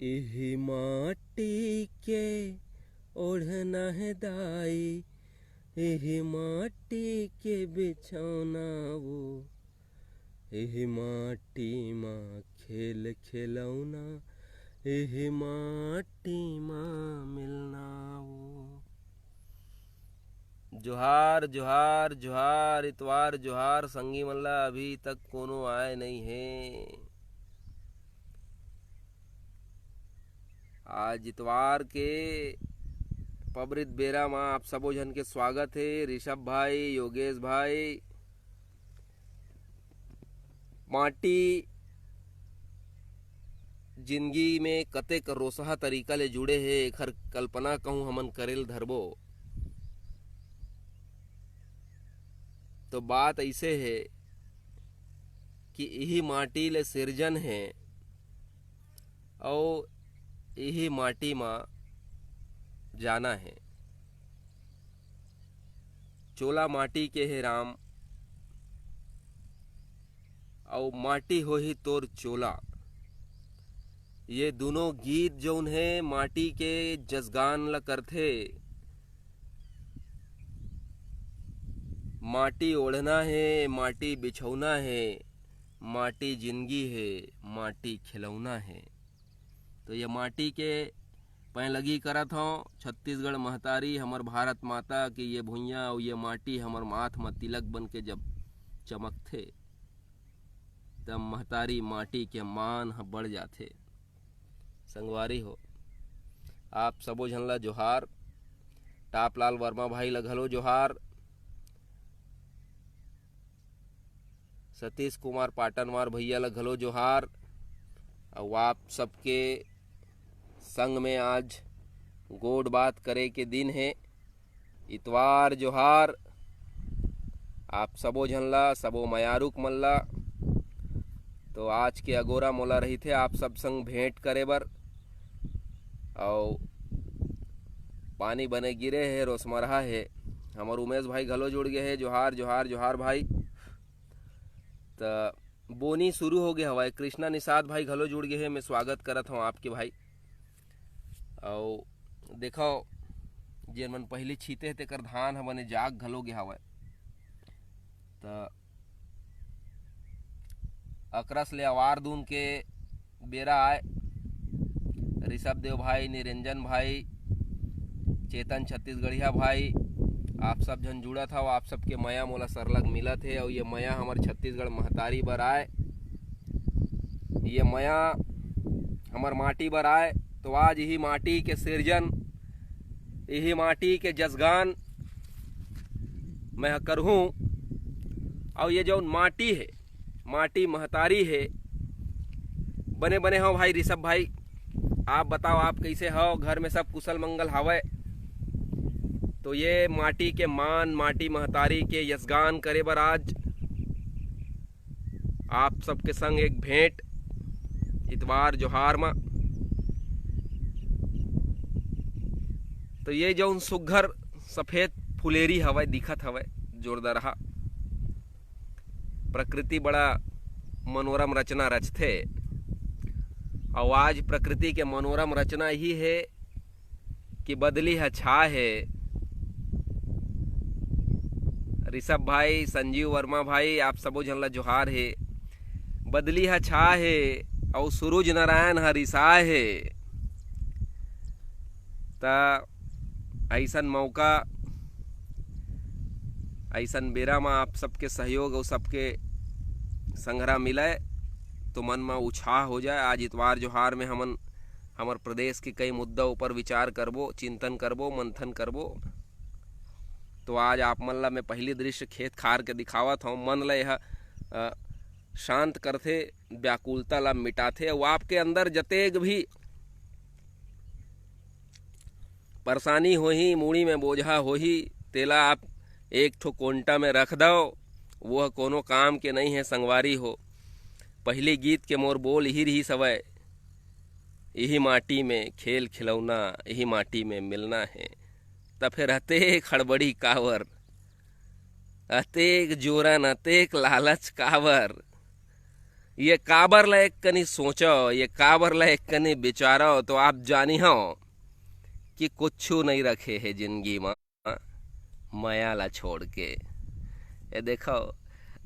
एही माटी के ओढ़ना है दाई, एही माटी के बिछौना वो, एही माटी माँ खेल खिलौना, एही माटी माँ मिलना वो। जोहार जोहार जोहार इतवार जोहार संगी मल्ला, अभी तक कोनो आए नहीं है। आज इतवार के पबरित बेरा में आप सबो जन के स्वागत है। ऋषभ भाई, योगेश भाई, माटी जिंदगी में कतेक रोसहा तरीका ले जुड़े है, एकर कल्पना कहूँ हमन करेल धरबो तो बात ऐसे है कि यही माटी ले सिरजन है और यही माटी में जाना है। चोला माटी के है राम और माटी हो ही तोर चोला, ये दोनों गीत जौन है माटी के जसगान ला करथे। माटी ओढ़ना है, माटी बिछौना है, माटी जिंदगी है, माटी खिलौना है। तो ये माटी के पैं लगी करत हूँ। छत्तीसगढ़ महतारी हमर भारत माता की ये भुइयाँ और ये माटी हमर माथ में तिलक बन के जब चमकथे तब महतारी माटी के मान ह बढ़ जाथे। संगवारी हो आप सबो झन ला जोहार। टापलाल वर्मा भाई ला घलो जोहार। सतीश कुमार पाटनवार भैया ला घलो जोहार। और आप सबके संग में आज गोड बात करे के दिन है। इतवार जोहार आप सबो झन ला, सबो मयारुक मन ला। तो आज के अगोरा मोला रही थे आप सब संग भेंट करे बर। और पानी बने गिरे है, रोसमरहा है। हमार उमेश भाई घलो जुड़ गए है। जोहार जोहार जोहार भाई। तो बोनी शुरू हो गया हवा। कृष्णा निषाद भाई घलो जुड़ गए है। मैं स्वागत करत हूँ आपके भाई। और देखो जेन मन पहली छीते तेकर धान ह बने जाग घलो गया हवा। तो अकरस ले अवार दून के बेरा आए। ऋषभ देव भाई, निरंजन भाई, चेतन छत्तीसगढ़िया भाई, आप सब जन जुड़ा था। आप सबके मया मोला सरलग मिला थे। और ये मया हमार छत्तीसगढ़ महतारी बर आए, ये मया हमार माटी बर आए। तो आज यही माटी के सिरजन, यही माटी के जसगान मैं करहूँ। और ये जो माटी है, माटी महतारी है। बने बने हो भाई ऋषभ भाई, आप बताओ आप कैसे हो? घर में सब कुशल मंगल हावय? तो ये माटी के मान, माटी महतारी के यशगान करे बर आज आप सबके संग एक भेंट इतवार जोहार में। तो ये जो सुघर सफेद फुलेरी हवय दिखत हवय जोरदारहा। प्रकृति बड़ा मनोरम रचना रचथे। और आज प्रकृति के मनोरम रचना ही है कि बदली है छा है। ऋषभ भाई, संजीव वर्मा भाई, आप सबो झन ला जोहार है। बदली है छा है और सूरज नारायण हरिसा है। ता ऐसन मौका, ऐसन बेरा में आप सबके सहयोग और सबके संग्रह मिले तो मन में उत्साह हो जाए। आज इतवार जोहार में हमन हमार प्रदेश के कई मुद्दा ऊपर विचार करबो, चिंतन करबो, मंथन करबो। तो आज आप मन ला मैं पहली दृश्य खेत खार के दिखावत हूँ। मन ला यह शांत करथे, व्याकुलता ला मिटाथे। और आपके अंदर जतेक भी परेशानी होही, मूड़ी में बोझा होही, तेला आप एक ठो कोंटा में रख दो। वह कोनो काम के नहीं है संगवारी हो। पहले गीत के मोर बोल ही रही सवय, यही माटी में खेल खिलौना, यही माटी में मिलना है। तब फिर अतेक हड़बड़ी कावर, अतेक जोरन, अतेक लालच कावर, ये काबर ला एक कनी सोचो, ये काबर ला एक कनी विचारो, तो आप जानी हो कि कुछू नहीं रखे है जिंदगी में माया ला छोड़ के। ये देखो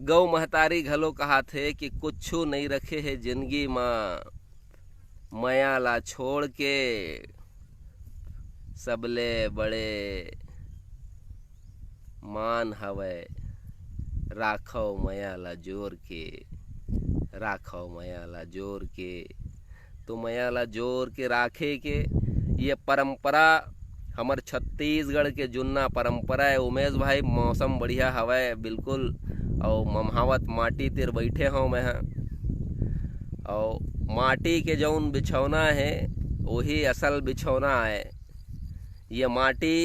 गौ महतारी घलो कहा थे कि कुछू नहीं रखे है जिंदगी में माया ला छोड़ के, सबले बड़े मान हवे राखो माया ला जोर के, राखो माया ला जोर के। तो माया ला जोर के राखे के ये परंपरा हमर छत्तीसगढ़ के जुन्ना परंपरा है। उमेश भाई मौसम बढ़िया हवे बिल्कुल, और ममहावत माटी तिर बैठे हूँ मैं, और माटी के जौन बिछौना है वही असल बिछौना है। ये माटी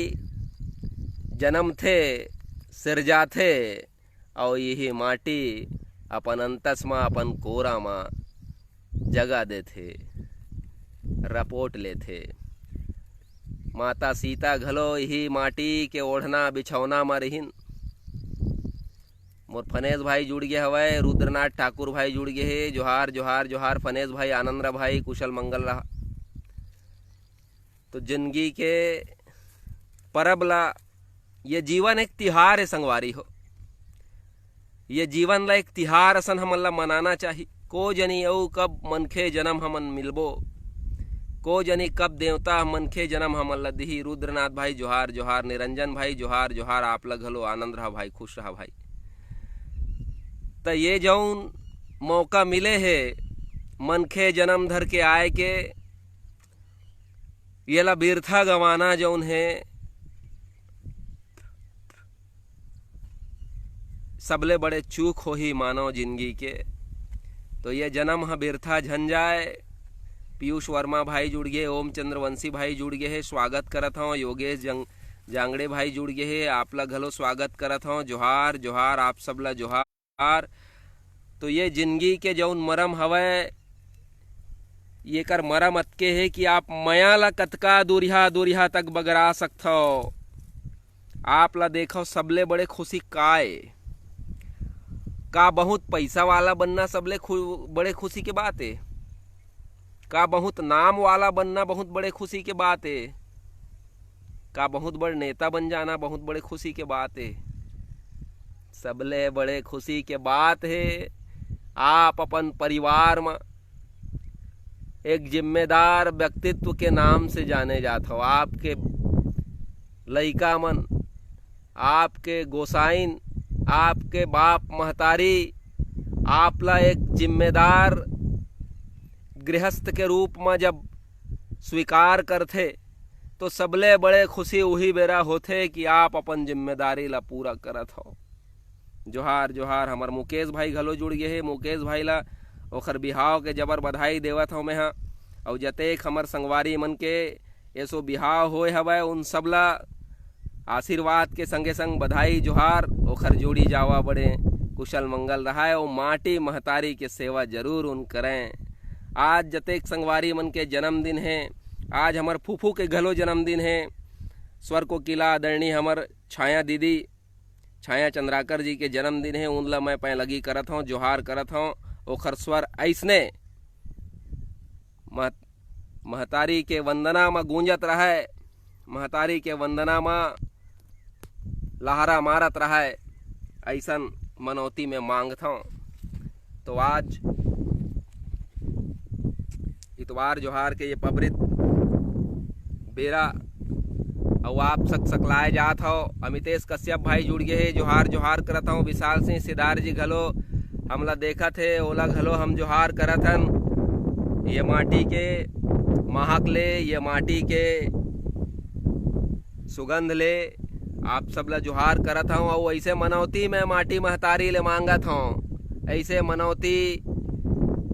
जन्म थे सिरजा थे, और यही माटी अपन अंतस में अपन कोरा में जगा दे थे, रपोट ले थे। माता सीता घलो यही माटी के ओढ़ना बिछौना में रहीन। मोर फनेश भाई जुड़ गए हवे, रुद्रनाथ ठाकुर भाई जुड़ गए हे, जोहार जोहार जोहार फनेश भाई, आनंद भाई, कुशल मंगल रहा। तो जिंदगी के परब ला, ये जीवन एक तिहार है संगवारी हो। ये जीवन ला एक तिहार असन हमन ला मनाना चाहिए। को जनी अऊ कब मनखे जन्म हमन मिलबो, को जनी कब देवता मनखे जन्म हमन ला दिही। रुद्रनाथ भाई जोहार जोहार, निरंजन भाई जोहार जोहार, आप लग हलो, आनंद रहा भाई, खुश रहा भाई। तो ये जौन मौका मिले है मनखे जन्म धर के आए के, ये ला बिरथा गवाना जौन है सबले बड़े चूक हो ही मानव जिंदगी के। तो ये जन्म हा बिरथा झन जाए। पीयूष वर्मा भाई जुड़ गए, ओम चंद्रवंशी भाई जुड़ गए है, स्वागत करत हूँ। योगेश जांगड़े भाई जुड़ गए है, आप ला घलो स्वागत करत हूँ। जोहार जोहार, आप सब ला जोहार। तो ये जिंदगी के जौन मरम हवै, ये कर मरम अतके है कि आप माया ला कतका दूरिहा दूरिहा तक बगरा सकथो। आप ला देखो सबले बड़े खुशी काय का बहुत पैसा वाला बनना सबले बड़े खुशी के बात है, का बहुत नाम वाला बनना बहुत बड़े खुशी के बात है, का बहुत बड़े नेता बन जाना बहुत बड़े खुशी के बात है। सबले बड़े खुशी के बात है आप अपन परिवार में एक जिम्मेदार व्यक्तित्व के नाम से जाने जाते हो। आपके लइका मन, आपके गोसाइन, आपके बाप महतारी आपला एक जिम्मेदार गृहस्थ के रूप में जब स्वीकार करते, तो सबले बड़े खुशी वही बेरा होते कि आप अपन जिम्मेदारी ला पूरा करत हो। जोहार जोहार, हमार मुकेश भाई घलो जुड़ गए है। मुकेश भाई ला ओखर बिहाव के जबर बधाई देवत हूँ मैं हाँ। और जतेक हमर संगवारी मन के ऐसो बिहाव होए हवै उन सबला आशीर्वाद के संगे संग बधाई जोहार। ओखर जोड़ी जावा बड़े कुशल मंगल रहा है, और माटी महतारी के सेवा जरूर उन करें। आज जतेक संगवारी मन के जन्मदिन है, आज हमार फूफू के घलो जन्मदिन है। स्वर को किला आदरणीय हमर छाया दीदी, छाया चंद्राकर जी के जन्मदिन है, उनला मैं पै लगी करत हूँ, जोहार करत हूँ। ओखर स्वर ऐसने महतारी के वंदना में गूंजत रहे, महतारी के वंदना में लहरा मारत रहे, ऐसन मनौती में मांगत हूँ। तो आज इतवार जोहार के ये पबरित बेरा और आप सकलाए जात हो। अमितेश कश्यप भाई जुड़ गए है, जोहार जोहार करत हूँ। विशाल सिंह सिदार जी घलो हमला देखा थे, ओला घलो हम जोहार करत हन। ये माटी के महक ले, ये माटी के सुगंध ले आप सब ला जोहार करत हूँ। और ऐसे मनौती में माटी महतारी ले मांगत हूँ, ऐसे मनौती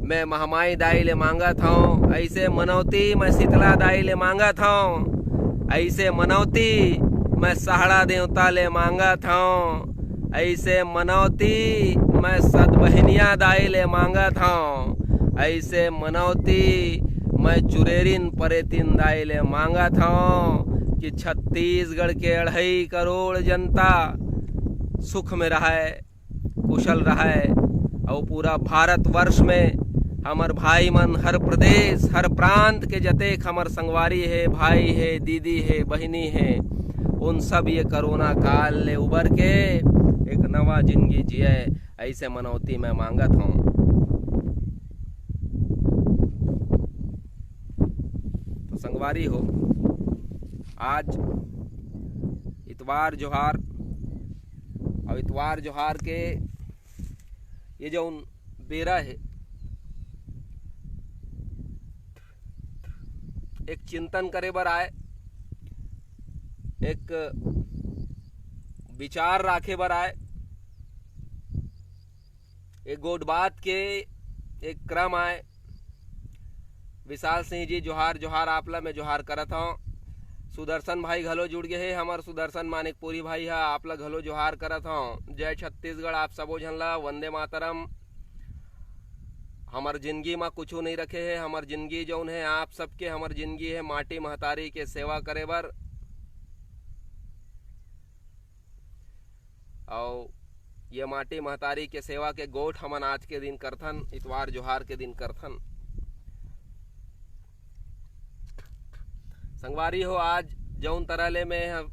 मैं महमाई दाई ले मांगत हूँ, ऐसे मनौती मैं शीतला दाई ले मांगत हूँ, ऐसे मनौती मैं सहाड़ा देवता ले मांगत हूँ, ऐसे मनौती मैं सदबहनिया दाई ले मांगत हूँ, ऐसे मनौती मैं चुरेरिन परेतिन दाई ले मांगत हूँ कि छत्तीसगढ़ के 2.5 करोड़ जनता सुख में रहे, कुशल रहे, और पूरा भारतवर्ष में हमर भाई मन हर प्रदेश हर प्रांत के जतेक हमर संगवारी है, भाई है, दीदी है, बहिनी है, उन सब ये कोरोना काल ले उबर के एक नवा जिंदगी जिए, ऐसे मनौती मैं मांगत हूँ। तो संगवारी हो, आज इतवार जोहार, और इतवार जोहार के ये जो बेरा है, एक चिंतन करे बर आए, एक विचार राखे बर आए, एक गोट बात के एक क्रम आए। विशाल सिंह जी जोहार जोहार, आपला मैं जोहार करत हूँ। सुदर्शन भाई घलो जुड़ गए है, हमार सुदर्शन मानिकपुरी भाई है, आपला घलो जोहार करत हूँ। जय छत्तीसगढ़, आप सबो झन ला वंदे मातरम। हमार जिंदगी में कुछ नहीं रखे है, हमार जिंदगी जौन है आप सबके, हमार जिंदगी है माटी महतारी के सेवा करे बर। और ये माटी महतारी के सेवा के गोठ हमन आज के दिन करथन, इतवार जोहार के दिन करथन। संगवारी हो, आज जौन तरह ले मैं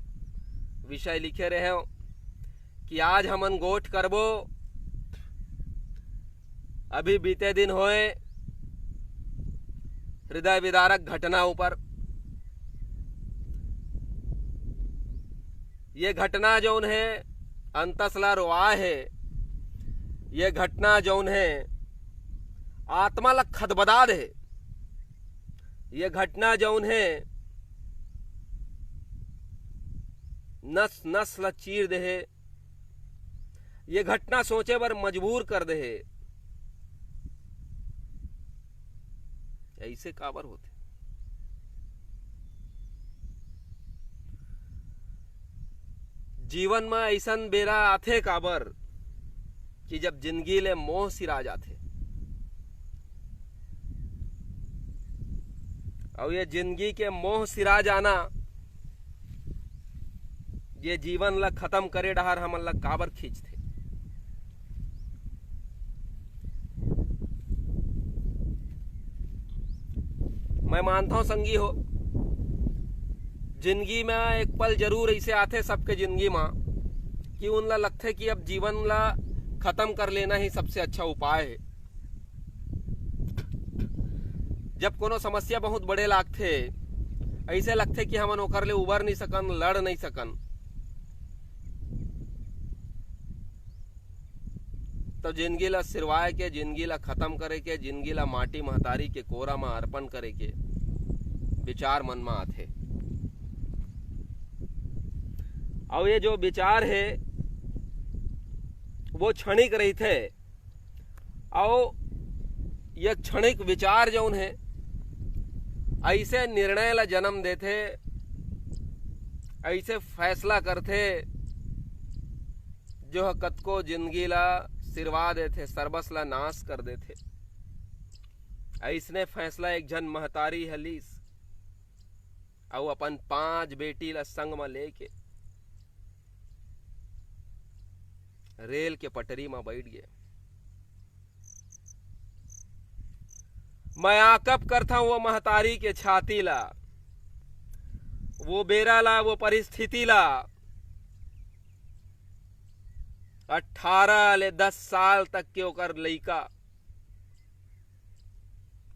विषय लिखे रहे हो कि आज हमन गोठ करबो। अभी बीते दिन होए हृदय विदारक घटना ऊपर। ये घटना जौन है अंतसला रोआ है, ये घटना जौन है आत्मा ला खदबदा दे, ये घटना जौन है नस नस ला चीर दे, ये घटना सोचे बर मजबूर कर दे। ऐसे काबर होते? जीवन में ऐसन बेरा आथे काबर कि जब जिंदगी ले मोह सिरा जाथे, और ये जिंदगी के मोह सिरा जाना, ये जीवन ला खत्म करे डहर हमन ला काबर खींचथे। मैं मानता हूं संगी हो, जिंदगी में एक पल जरूर ऐसे आते सबके जिंदगी में कि उनला लगथे कि अब जीवन ला खत्म कर लेना ही सबसे अच्छा उपाय है। जब कोनो समस्या बहुत बड़े लागथे, ऐसे लगथे कि हमन ओकर ले उबर नहीं सकन, लड़ नहीं सकन, तो जिंदगी ला सिरवाए के, जिंदगी ला खत्म करे के, जिंदगी ला माटी महतारी के कोरा में अर्पण करे के विचार मन में आथे। और ये जो विचार है वो क्षणिक रही थे, और ये क्षणिक विचार जौन है ऐसे निर्णय ला जन्म देथे, ऐसे फैसला करथे जो कतको जिंदगी ला सिरवा देथे, सर्वस ला नाश कर देथे। ऐसने फैसला एक जन महतारी हलीस, और अपन 5 बेटी ला संग में लेके रेल के पटरी में बैठ गए। मैं आकप करता हूं वो महतारी के छाती ला, वो बेरा ला, वो परिस्थिति ला। 18 ले 10 साल तक के ओकर लइका,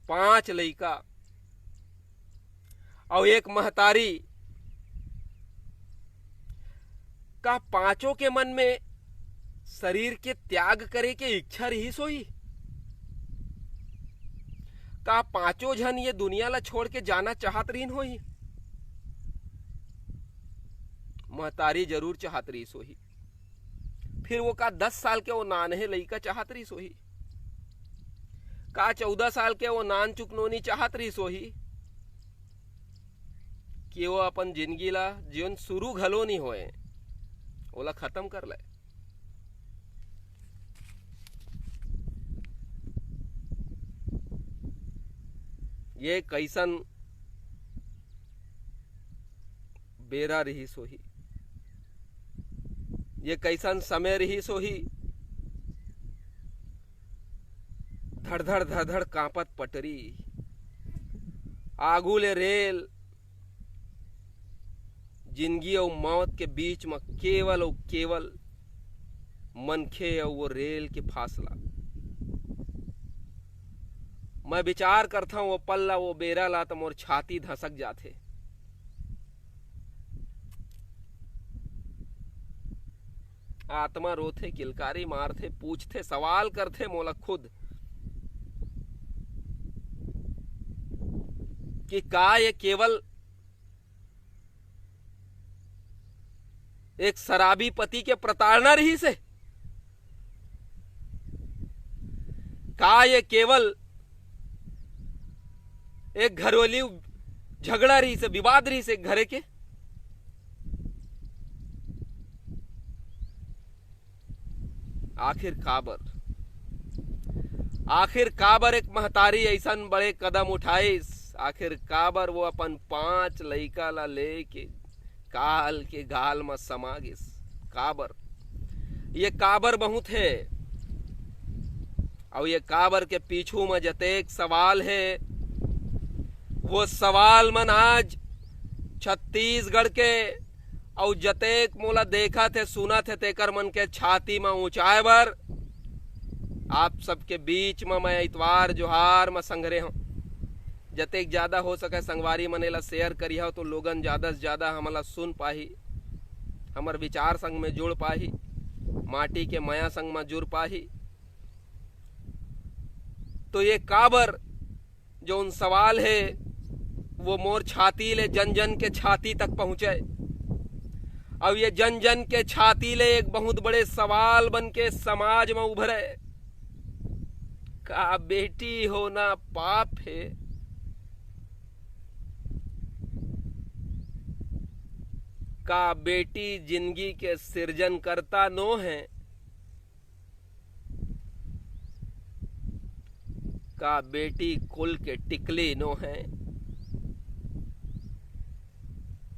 5 लइका और एक महतारी का, पांचों के मन में शरीर के त्याग करे के इच्छा रही सोई। का पांचों जन ये दुनिया ला छोड़ के जाना चाहत रही होई? महतारी जरूर चाहत रही सोही। फिर वो का 10 साल के वो नानहे लइका चाहत रही सोही? का 14 साल के वो नान चुकनोनी चाहत रही सोही? कि वो अपन जिंदगी ला जीवन शुरू घलो नहीं होए, ओला खत्म कर ले। ये कैसन बेरा रही सोही, ये कैसन समय रही सोही धड़धड़ धड़धड़ कांपत पटरी, आगू ले रेल, जिंदगी और मौत के बीच में केवल और केवल मनखे और वो रेल के फासला। मैं विचार करता हूं वो पल्ला वो बेरा ला तो मोर छाती धसक जाते। आत्मा रोथे, किलकारी मारथे, पूछते, सवाल करथे मोला खुद कि का ये केवल एक शराबी पति के प्रताड़ना रही से? का ये केवल एक घरेलू झगड़ा रही से, विवाद रही से घरे के? आखिर काबर एक महतारी ऐसा बड़े कदम उठाइस? आखिर काबर वो अपन 5 लइका ला लेके काल के गाल में समा गिस? काबर? ये काबर बहुत है, और ये काबर के पीछू में जतेक सवाल है, वो सवाल मन आज छत्तीसगढ़ के और जतेक मोला देखा थे सुना थे तेकर मन के छाती में ऊंचाए बर आप सबके बीच में मैं इतवार जोहार में संग्रह हूं। जतेक ज्यादा हो सके संगवारी मने ला शेयर करी हो तो लोगन ज्यादा से ज्यादा हमला सुन पाही, हमर विचार संग में जुड़ पाही, माटी के माया संग में जुड़ पाही। तो ये काबर जो उन सवाल है वो मोर छाती ले जन जन के छाती तक पहुंचे, अब ये जन जन के छाती ले एक बहुत बड़े सवाल बन के समाज में उभरे। का बेटी होना पाप है? का बेटी जिंदगी के सृजन करता नो है? का बेटी कुल के टिकली नो है?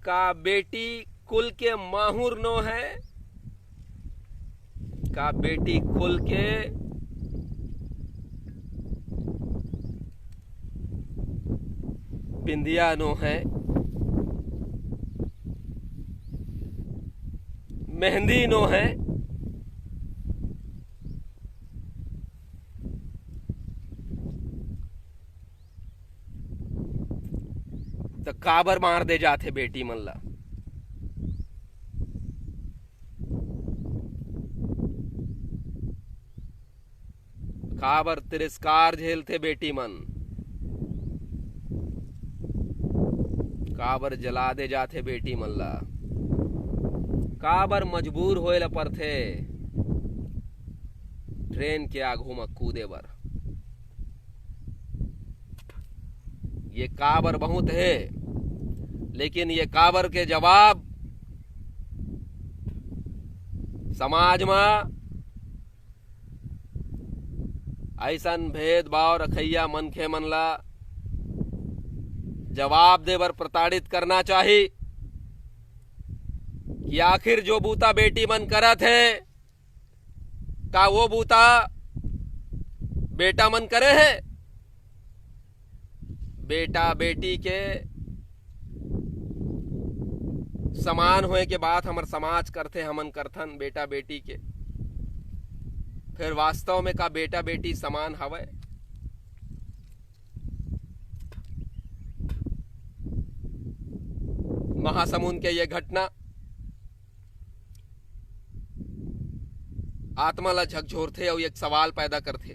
का बेटी कुल के माहुर नो है? का बेटी कुल के बिंदिया नो है? मेहंदी नो है? तो काबर मार दे जाते बेटी मन ला? काबर तिरस्कार झेलते बेटी मन? काबर जला दे जाते बेटी मन ला? काबर मजबूर होए ला परथे ट्रेन के आगू में कूदे बर? ये काबर बहुत है, लेकिन ये काबर के जवाब समाज में ऐसन भेदभाव रखैया मनखे मन ला जवाब दे बर प्रताड़ित करना चाहिए कि आखिर जो बूता बेटी मन करत है का वो बूता बेटा मन करे है? बेटा बेटी के समान होए के बात हमर समाज करते, हमन करथन बेटा बेटी के। फिर वास्तव में का बेटा बेटी समान हवय? महासमुंद के ये घटना आत्मा ला झकझोरथे और एक सवाल पैदा करथे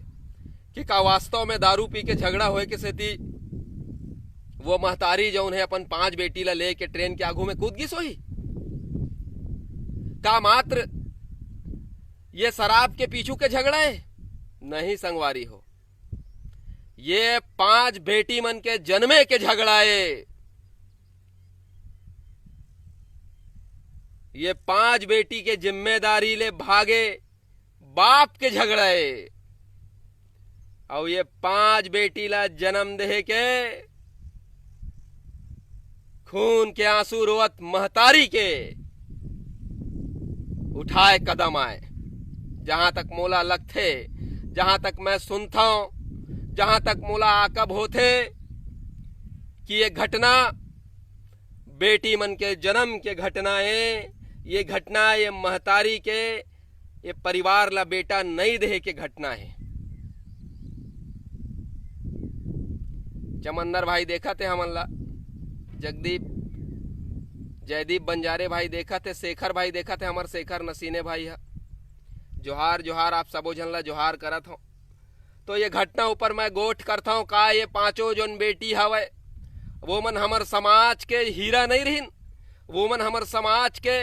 कि का वास्तव में दारू पी के झगड़ा होए के सेती वो महतारी जो उन्हें अपन 5 बेटी ला लेके ट्रेन के आगू में कूद गिस होही? का मात्र ये शराब के पीछू के झगड़ा है? नहीं संगवारी हो, ये 5 बेटी मन के जन्मे के झगड़ा है। ये 5 बेटी के जिम्मेदारी ले भागे बाप के झगड़ा है, और ये 5 बेटी ला जन्म दे के खून के आंसू रोवत महतारी के उठाए कदम आए। जहां तक मोला लगथे, जहां तक मैं सुनता हूं, जहां तक मोला आकब होथे कि ये घटना बेटी मन के जन्म के घटना है। ये घटना ये महतारी के ये परिवार ला बेटा नहीं देहे के घटना है। चमंदर भाई देखा थे हमन ला, जगदीप जयदीप बंजारे भाई देखा थे, शेखर भाई देखा थे, हमार शेखर नसीने भाई है। जोहार जोहार आप सबो झन ला जोहार करत हूँ। तो ये घटना ऊपर मैं गोठ करता हूँ का ये पांचों जोन बेटी हवे वो मन हमर समाज के हीरा नहीं रहीन, वो मन हमर समाज के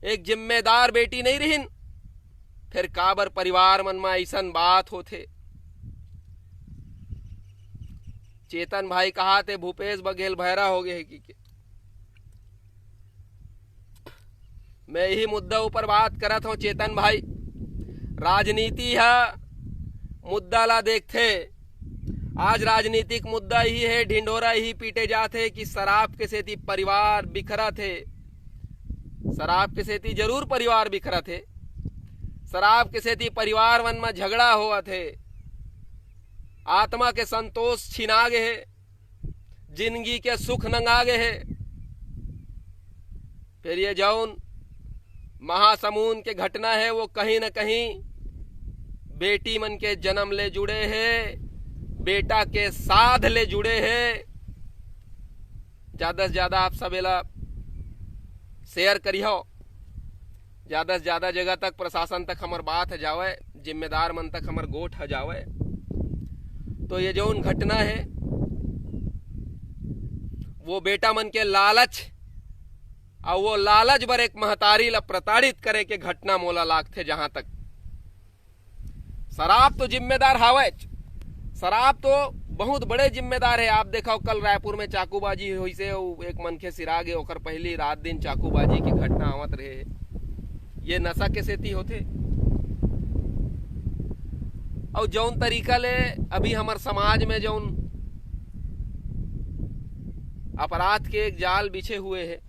एक जिम्मेदार बेटी नहीं रहीन। फिर काबर परिवार मन में ऐसन बात होथे। चेतन भाई कहा थे भूपेश बघेल भैरा हो गए कि मैं यही मुद्दा ऊपर बात करत हूँ। चेतन भाई राजनीति है मुद्दा ला देखते, आज राजनीतिक मुद्दा ही है, ढिंढोरा ही पीटे जाते कि शराब के सेती परिवार बिखरा थे। शराब के सेती जरूर परिवार बिखरा थे, शराब के सेती परिवार मन में झगड़ा हुआ थे, आत्मा के संतोष छिना गए है, जिंदगी के सुख नंगा गए है। फिर ये जौन महासमुंद के घटना है वो कहीं न कहीं बेटी मन के जन्म ले जुड़े है, बेटा के साध ले जुड़े है। ज्यादा से ज्यादा आप सबेला शेयर करियो, ज्यादा से ज्यादा जगह तक प्रशासन तक हमार बात है जावे, जिम्मेदार मन तक हमार गोठ है जावे। तो ये जौन घटना है वो बेटा मन के लालच और वो लालच बर एक महतारी ला प्रताड़ित करे के घटना मोला लागथे। जहां तक शराब तो जिम्मेदार हावे, शराब तो बहुत बड़े जिम्मेदार है। आप देखो कल रायपुर में चाकूबाजी हुई से एक मनखे सिरा गए, ओकर पहली रात दिन चाकूबाजी की घटना आवत रहे। ये नशा के सेती होते। और जौन तरीका ले अभी हमार समाज में जौन अपराध के एक जाल बिछे हुए है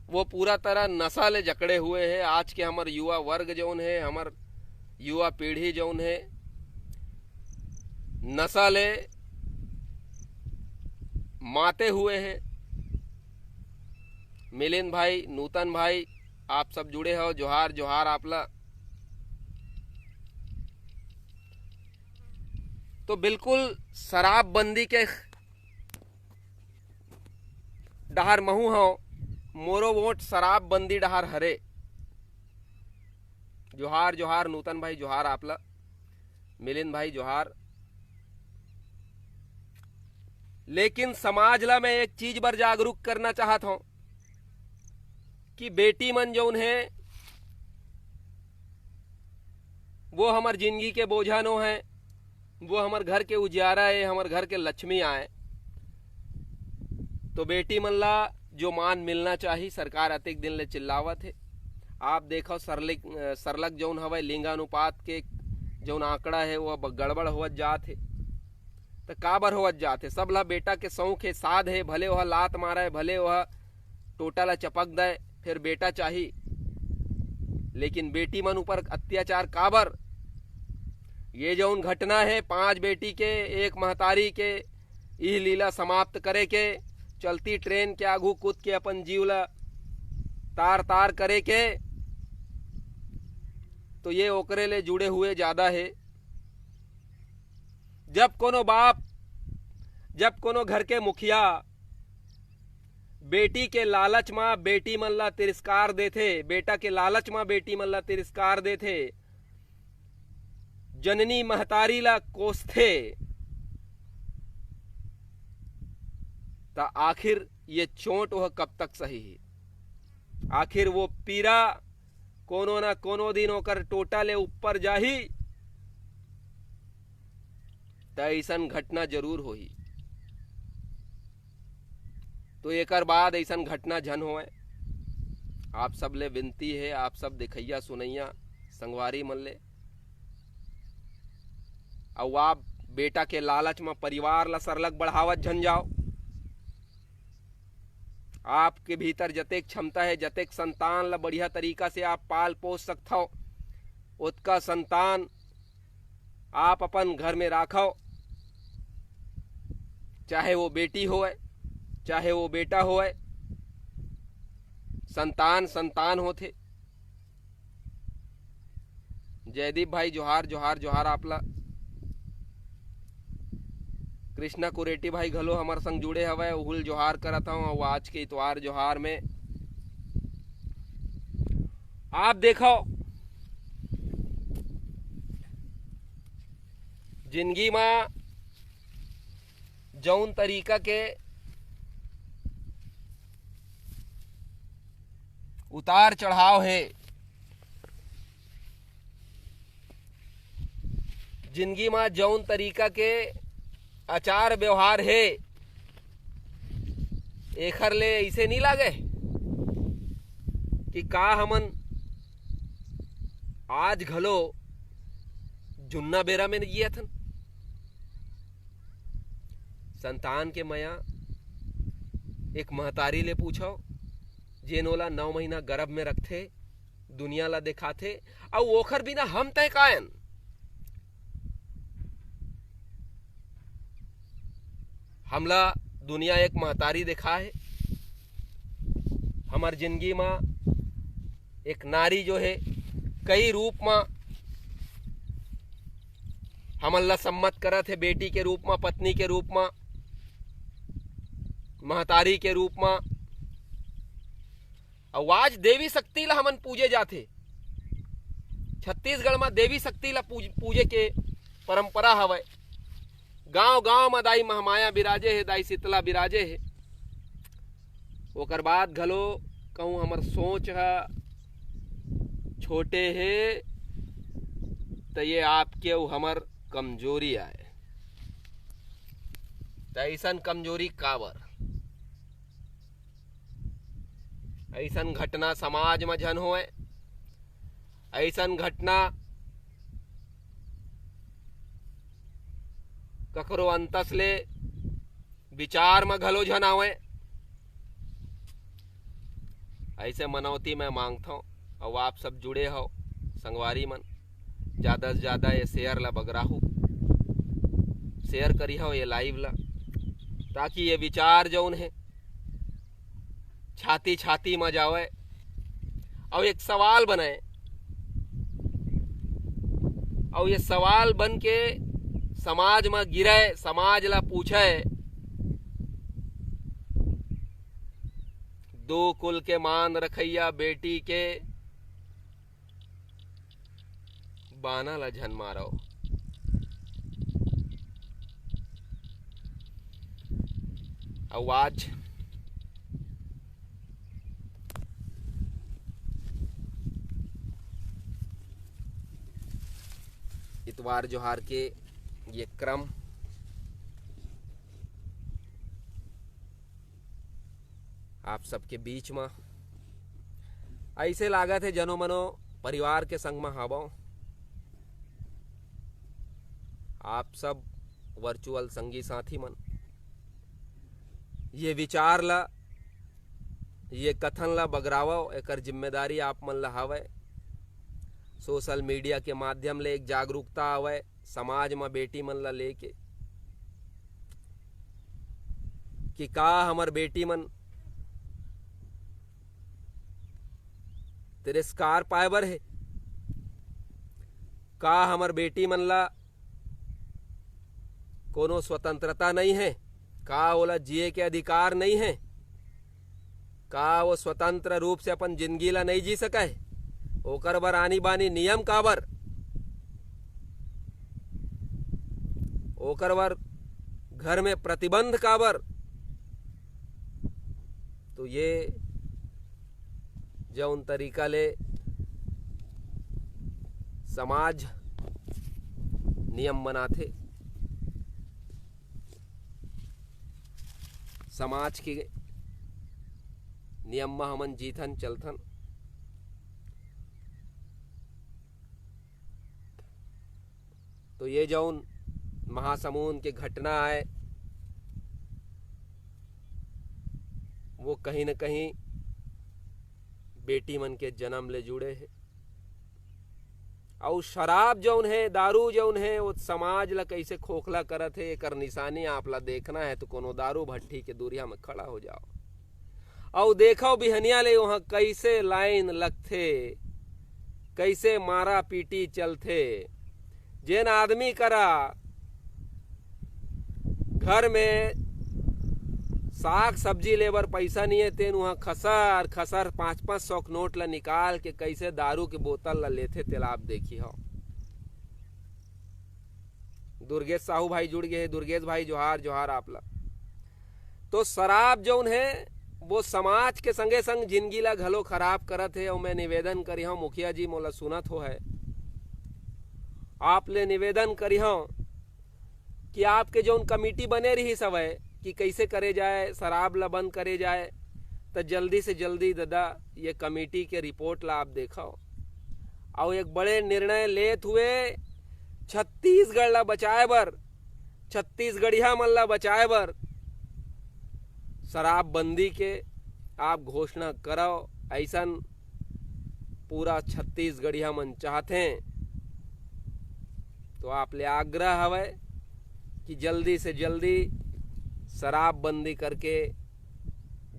वो पूरा तरह नशा ले जकड़े हुए है। आज के हमार युवा वर्ग जौन है, हमार युवा पीढ़ी जौन है, नशा ले माते हुए हैं। मिलिंद भाई, नूतन भाई, आप सब जुड़े हो, जोहार जोहार आपला। तो बिल्कुल शराबबंदी के डहार महू हो, मोरो वोट शराबबंदी डहार हरे। जोहार जोहार नूतन भाई, जोहार आपला। मिलिंद भाई जोहार। लेकिन समाज ला मैं एक चीज पर जागरूक करना चाहता हूं कि बेटी मन जौन है वो हमार जिंदगी के बोझा नो है, वो हमार घर के उजियारा है, हमार घर के लक्ष्मी आए। तो बेटी मन ला जो मान मिलना चाहिए सरकार अतिक दिन ले चिल्लावत है। आप देखो सरलग जौन हवे लिंगानुपात के जौन आंकड़ा है वह गड़बड़ होवत जात है। तो काबर होवत जात है? सब ला बेटा के शौक है, साध है, भले वह लात मारा है, भले वह टोटा ला चपक दे, फिर बेटा चाहिए। लेकिन बेटी मन ऊपर अत्याचार काबर? ये जौन घटना है 5 बेटी के एक महतारी के यह लीला समाप्त करे के, चलती ट्रेन के आगू कूद के अपन जीव ला तार तार करे के, तो ये ओकरे ले जुड़े हुए ज्यादा है। जब कोनो बाप, जब कोनो घर के मुखिया बेटी के लालच में बेटी मन ला तिरस्कार देथे, बेटा के लालच में बेटी मन ला तिरस्कार देथे, जननी महतारी ला कोसथे, ता आखिर ये चोट वह कब तक सही है? आखिर वो पीरा कोनो ना कोनो दिन ओकर टोटा ले ऊपर जाही, तो ऐसन घटना जरूर होही। तो एकर बाद ऐसन घटना झन होए। आप सब ले विनती है, आप सब देखैया सुनैया संगवारी मन ले, और आप बेटा के लालच में परिवार ला सरलग बढ़ावत झन जाओ। आपके भीतर जतेक क्षमता है, जतेक संतान ला बढ़िया तरीका से आप पाल पोस सकते हो, उतका संतान आप अपन घर में राखो। चाहे वो बेटी होए चाहे वो बेटा होए, संतान संतान होते। जयदीप भाई जोहार जोहार जोहार आपला। कृष्णा कुरेटी भाई घलो हमार संग जुड़े हवे, उहुल जोहार करत हूँ। और आज के इतवार जोहार में आप देखो जिंदगी में जौन तरीका के उतार चढ़ाव है, जिंदगी में जौन तरीका के आचार व्यवहार है, एखर ले ऐसे नहीं लागे कि का हमन आज घलो जुन्ना बेरा में जिया थन। संतान के मया एक महतारी ले पूछो जेन ओला 9 महीना गर्भ में रखथे, दुनिया ला दिखाथे, और ओखर बिना हम तय कायन। हमला दुनिया एक महतारी दिखा है। हमार जिंदगी में एक नारी जो है कई रूप में हमन ला सम्मत करत है, बेटी के रूप में, पत्नी के रूप में, महतारी के रूप में। और आज देवी शक्ति ला हमन पूजे जाते। छत्तीसगढ़ में देवी शक्ति ला पूजे के परंपरा हवय। गांव गांव में दाई महामाया बिराजे है, दाई शीतला बिराजे है। ओकर बाद घलो कहूँ हमर सोच है छोटे है, तो ये आपके हमर कमजोरी आए। तो ऐसन कमजोरी काबर, ऐसन घटना समाज में जन होए, ऐसन घटना ककरो अंतस ले विचार में घलो झन आवे। ऐसे मनौती मैं मांगता हूँ। और आप सब जुड़े हो संगवारी मन, ज़्यादा से ज़्यादा ये शेयर ला बगराहू शेयर करी हो ये लाइव ला, ताकि ये विचार जौन है छाती छाती में जावे और एक सवाल बने। और ये सवाल बन के समाज में गिरे, समाज ला पूछे, दो कुल के मान रखैया बेटी के बाना ला झन मारो। आवाज इतवार जोहार के ये क्रम आप सबके बीच में ऐसे लागत है जनो मनो परिवार के संग में हवो। आप सब वर्चुअल संगी साथी मन ये विचार ला, ये कथन ला बगरावो, एकर जिम्मेदारी आप मन ला हवय। सोशल मीडिया के माध्यम ले एक जागरूकता आवे समाज में बेटी मन ला लेके कि का हमर बेटी मन तिरस्कार पाए बर है, का हमर बेटी मन ला कोनो स्वतंत्रता नहीं है, का ओला जिए के अधिकार नहीं है, का वो स्वतंत्र रूप से अपन जिंदगी ला नहीं जी सके। ओकर बर आनी बानी नियम काबर, ओकर बर घर में प्रतिबंध काबर। तो ये जौन तरीका ले समाज नियम बनाथे, समाज के नियम में हमन जीथन चलथन। तो ये जौन महासमुंद के घटना है वो कहीं न कहीं बेटी मन के जन्म ले जुड़े है। और शराब जौन है, दारू जौन है, वो समाज ला कैसे खोखला करत है, एकर निशानी आप ला देखना है तो कोनो दारू भट्टी के दूरिया में खड़ा हो जाओ और देखो बिहनिया ले वहां कैसे लाइन लगथे, कैसे मारा पीटी चलथे। जेन आदमी करा घर में साग सब्जी लेबर पैसा नहीं है, तेन वहां खसर खसर 500-500 नोट ला निकाल के कैसे दारू के बोतल ला लेथे, तेला आप देखी हो। दुर्गेश साहू भाई जुड़ गए, दुर्गेश भाई जोहार जोहार आप ला। तो शराब जौन है वो समाज के संगे संग जिंदगी ला घलो खराब करत है। और मैं निवेदन करी हूं, मुखिया जी मोला सुनत हो है, आप ले निवेदन करी हूं कि आपके जौन कमेटी बने रही सब है कि कैसे करे जाए, शराब ला बंद करे जाए, तो जल्दी से जल्दी दादा ये कमेटी के रिपोर्ट ला आप देखो और एक बड़े निर्णय लेत हुए छत्तीसगढ़ ला बचाए बर, छत्तीसगढ़िया मन ला बचाए बर शराबबंदी के आप घोषणा करो। ऐसा पूरा छत्तीसगढ़िया मन चाहते हैं, तो आप ले आग्रह हवे कि जल्दी से जल्दी शराबबंदी करके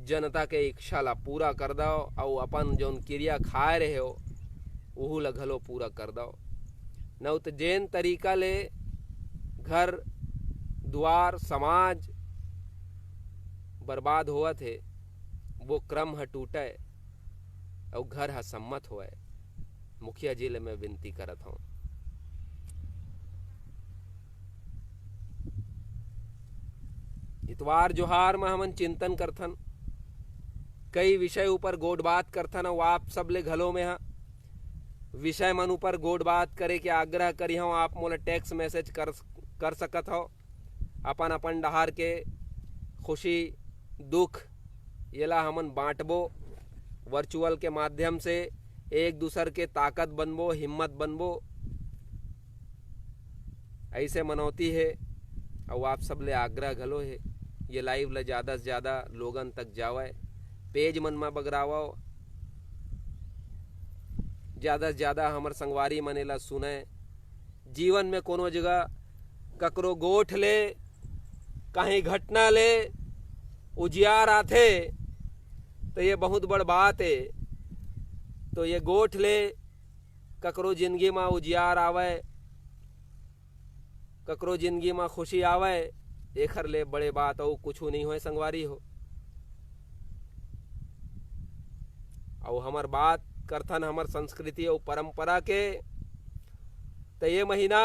जनता के इच्छा ला पूरा कर दो और अपन जौन क्रिया खाए रहे हो वहू ला घलो पूरा कर दो। न तो जेन तरीका ले घर द्वार समाज बर्बाद हुआ थे वो क्रम ह टूटे और घर ह सम्मत होए। मुखिया जी ले मैं विनती करत हूँ। इतवार जोहार में हमन चिंतन करथन, कई विषय ऊपर गोड बात करथन और आप सब ले घलो में हा विषय मन ऊपर गोड बात करे के आग्रह करी हूँ। आप मोला टेक्स्ट मैसेज कर सकत हो, अपन अपन डहार के खुशी दुख येला हमन बांटबो, वर्चुअल के माध्यम से एक दूसर के ताकत बनबो, हिम्मत बनबो, ऐसे मनौती है। और आप सब ले आग्रह घलो है ये लाइव ला ज़्यादा से ज़्यादा लोगन तक जावे, पेज मन में बगरावो, ज़्यादा से ज़्यादा हमर संगवारी मने ला सुने। जीवन में कोनो जगह ककरो गोठ ले कहीं घटना ले उजियार आथे तो ये बहुत बड़ बात है। तो ये गोठ ले ककरो जिंदगी में उजियार आवे, ककरो जिंदगी में खुशी आवे, एखर ले बड़े बात और कुछ नहीं होए संगवारी हो। और हमर बात करथन हमर संस्कृति और परंपरा के, तो ये महीना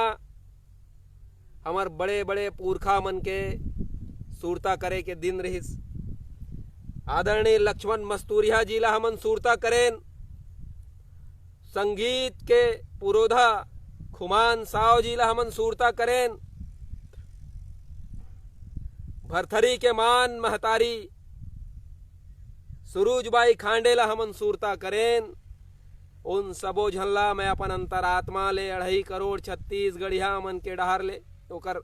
हमर बड़े बड़े पुरखा मन के सूरता करे के दिन रहिस। आदरणीय लक्ष्मण मस्तूरिया जी ला हमन सूरता करेन, संगीत के पुरोधा खुमान साव जी ला हमन सूरता करेन, भरथरी के मान महतारी सुरुजबाई खांडे ला हमन सूरता करेन। उन सबो झल्ला मैं अपन अंतरात्मा ले 2.5 करोड़ छत्तीसगढ़िया मन के डहार ले ओकर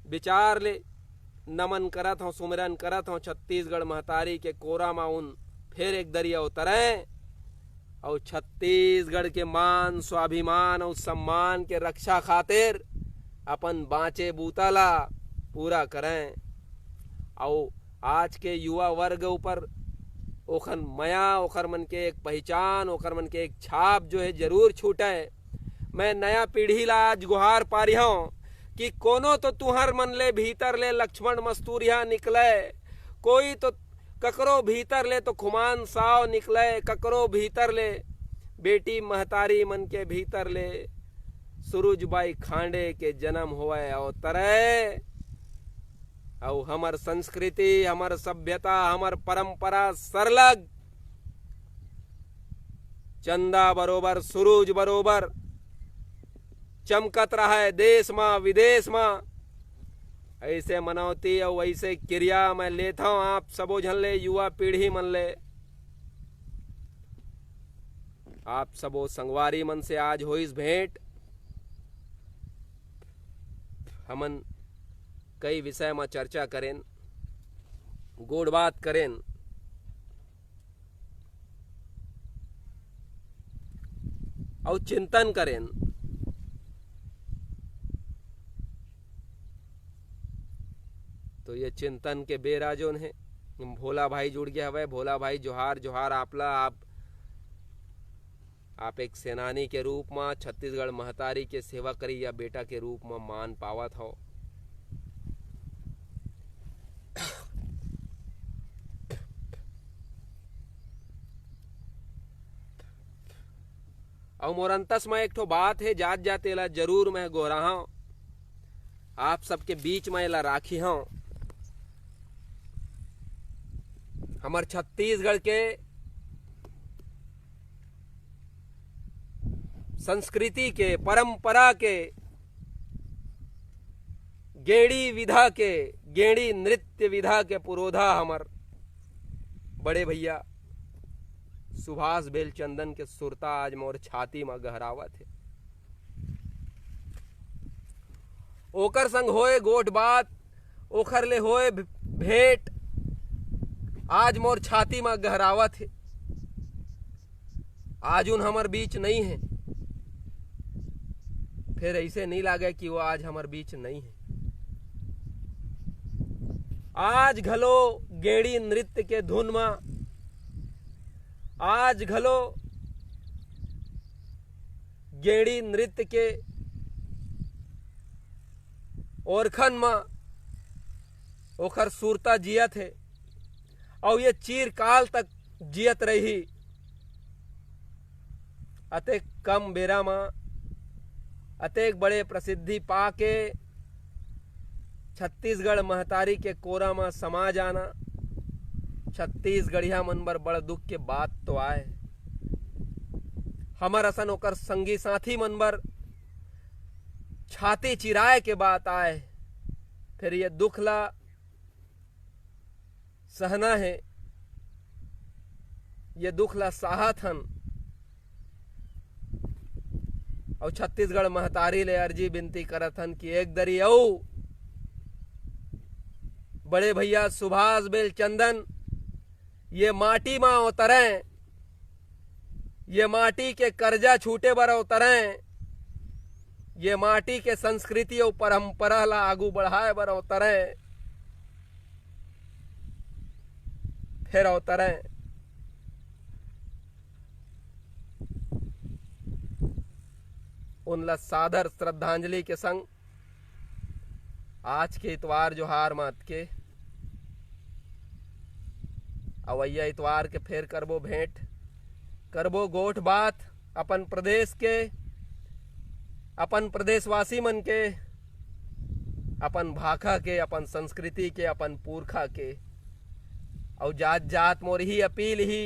विचार ले नमन करत हूँ, सुमिरन करत हूँ। छत्तीसगढ़ महतारी के कोरा मा उन फिर एक दरिया उतरे और छत्तीसगढ़ के मान स्वाभिमान और सम्मान के रक्षा खातिर अपन बाँचे बूता ला पूरा करें। और आज के युवा वर्ग ऊपर ओखर मया, ओखर मन के एक पहचान, ओखर मन के एक छाप जो है जरूर छूटे। मैं नया पीढ़ी ला आज गुहार पा रही हूँ कि कोनो तो तुहर मन ले भीतर ले लक्ष्मण मस्तूरिया निकले, कोई तो ककरो भीतर ले तो खुमान साव निकले, ककरो भीतर ले बेटी महतारी मन के भीतर ले सुरुजबाई खांडे के जन्म होए और तरह और हमर संस्कृति, हमर सभ्यता, हमर परंपरा सरलग चंदा बरोबर सूरज बरोबर चमकत रहा है देश में विदेश में। ऐसे मनौती और ऐसे क्रिया मैं लेता हूँ आप सबो झन ले, युवा पीढ़ी मन ले, आप सबो संगवारी मन से आज होइस भेंट। हमन कई विषय में चर्चा करें, गोड़ बात करें। और चिंतन करें। तो ये चिंतन के बेरा जोन है, भोला भाई जुड़ गया हवे। भोला भाई जोहार जोहार आपला। आप एक सेनानी के रूप में छत्तीसगढ़ महतारी के सेवा करी या बेटा के रूप में मान पावत हो। और मोरंतस में एक ठो बात है, जात जाते ला जरूर मैं गोराहा आप सबके बीच में ला राखी हूं। हमार छत्तीसगढ़ के संस्कृति के, परंपरा के, गेड़ी विधा के, गेड़ी नृत्य विधा के पुरोधा हमार बड़े भैया सुभाष बेलचंदन के सुरता आज मोर छाती में गहरावत है। ओकर संग होए गोठ बात, ओखर ले होए भेंट आज मोर छाती में गहरावत है। आज उन हमार बीच नहीं है, फिर ऐसे नहीं लागे कि वो आज हमार बीच नहीं है। आज घलो गेड़ी नृत्य के धुन में, आज घलो गेड़ी नृत्य के ओरखन में ओखर सुरता जियत है और ये चीरकाल तक जियत रही। अतेक कम बेरा में अतेक बड़े प्रसिद्धि पाके छत्तीसगढ़ महतारी के कोरा में समा जाना छत्तीसगढ़िया मन बर बड़ दुख के बात तो आए। हमर असन ओकर संगी साथी मन बर छाती चिराए के बात आए। फिर ये दुख ला सहना है, ये दुख ला साहत हन। और छत्तीसगढ़ महतारी ले अर्जी विनती करत हन कि एक दरी औ बड़े भैया सुभाष बेलचंदन ये माटी में उतरें, ये माटी के कर्जा छूटे बर उतरें, ये माटी के संस्कृति और परंपरा ला आगू बढ़ाए बर उतरें, फिर उतरें। उनला सादर श्रद्धांजलि के संग आज के इतवार जोहार मात के अवैया इतवार के फिर करबो भेंट, करबो गोठ बात अपन प्रदेश के, अपन प्रदेशवासी मन के, अपन भाखा के, अपन संस्कृति के, अपन पुरखा के। और जात जात मोर ही अपील ही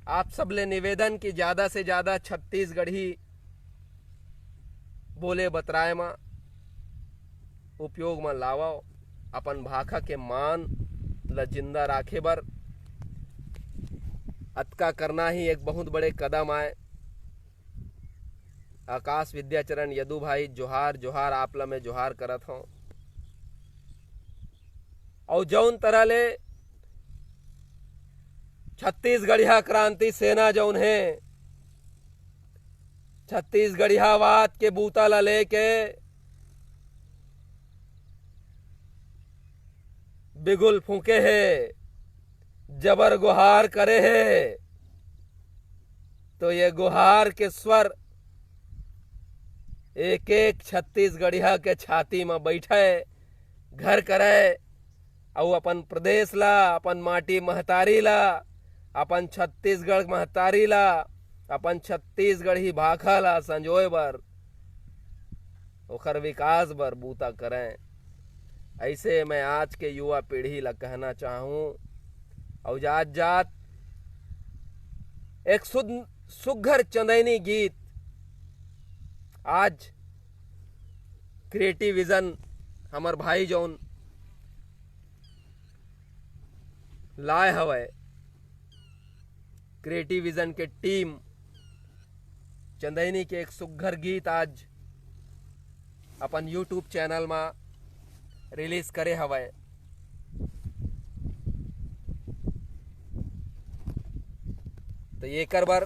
आप सब ले निवेदन कि ज्यादा से ज्यादा छत्तीसगढ़ी बोले बतराए में उपयोग में लावा। अपन भाखा के मान ल जिंदा राखे बर अतका करना ही एक बहुत बड़े कदम आए। आकाश विद्याचरण यदु भाई जोहार जोहार आपला में जोहार करत हूं। और जौन तरह ले छत्तीसगढ़िया क्रांति सेना जौन है, छत्तीसगढ़ियावाद के बूता ला लेके बिगुल फूके है, जबर गुहार करे है। तो ये गुहार के स्वर एक एक छत्तीसगढ़िया के छाती में बैठे घर करे और अपन प्रदेश ला, अपन माटी महतारी ला, अपन छत्तीसगढ़ महतारी ला, अपन छत्तीसगढ़ी भाखा ला संजोए बर, ओखर विकास बर बूता करें। ऐसे मैं आज के युवा पीढ़ी ला कहना चाहूं। और जात जात एक सुघर चंदैनी गीत आज क्रिएटिव विजन हमर भाई जौन लाए हवे, क्रिएटिव विजन के टीम चंदैनी के एक सुघर गीत आज अपन यूट्यूब चैनल में रिलीज करे हवे। तो ये कर बर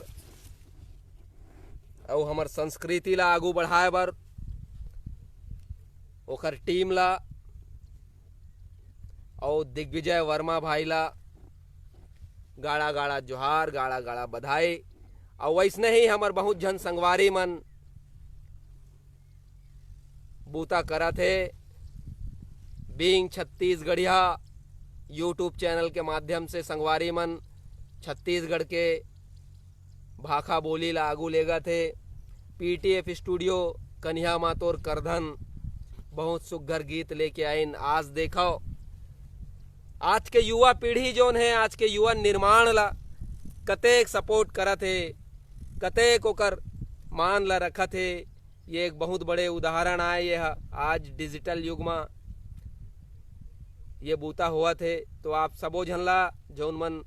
और हमर संस्कृति ला आगू बढ़ाए बर ओकर टीम ला और दिग्विजय वर्मा भाई ला गाड़ा गाड़ा जोहार, गाड़ा गाड़ा बधाई। और वैसने ही हमर बहुत जन संगवारी मन बूता करत है बीइंग छत्तीसगढ़िया यूट्यूब चैनल के माध्यम से। संगवारी मन छत्तीसगढ़ के भाखा बोली ला आगू लेगा थे। पीटीएफ स्टूडियो कन्हैया मातोर करधन बहुत सुघर गीत लेके आइन। आज देखो आज के युवा पीढ़ी जोन है, आज के युवा निर्माण ला कतेक सपोर्ट करत है, कतेक ओकर मान ला रखत है। ये एक बहुत बड़े उदाहरण आए। ये आज डिजिटल युग में ये बूता हुआ थे। तो आप सबो झन ला जौन मन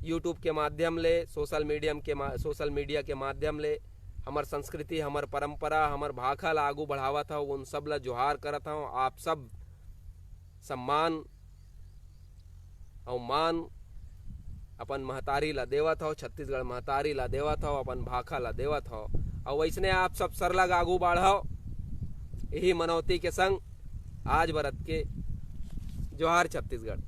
यूट्यूब के माध्यम ले, सोशल मीडिया के माध्यम ले हमर संस्कृति, हमर परंपरा, हमर भाखा ला आगू बढ़ावत हूँ, उन सब ला जोहार करत हूँ। आप सब सम्मान और मान अपन महतारी ला देवत हो, छत्तीसगढ़ महतारी ला देवत हो, अपन भाखा ला देवत हो। और वैसने आप सब सरलग आगू बढ़ाओ यही मनौती के संग। आज बरत के जोहार छत्तीसगढ़।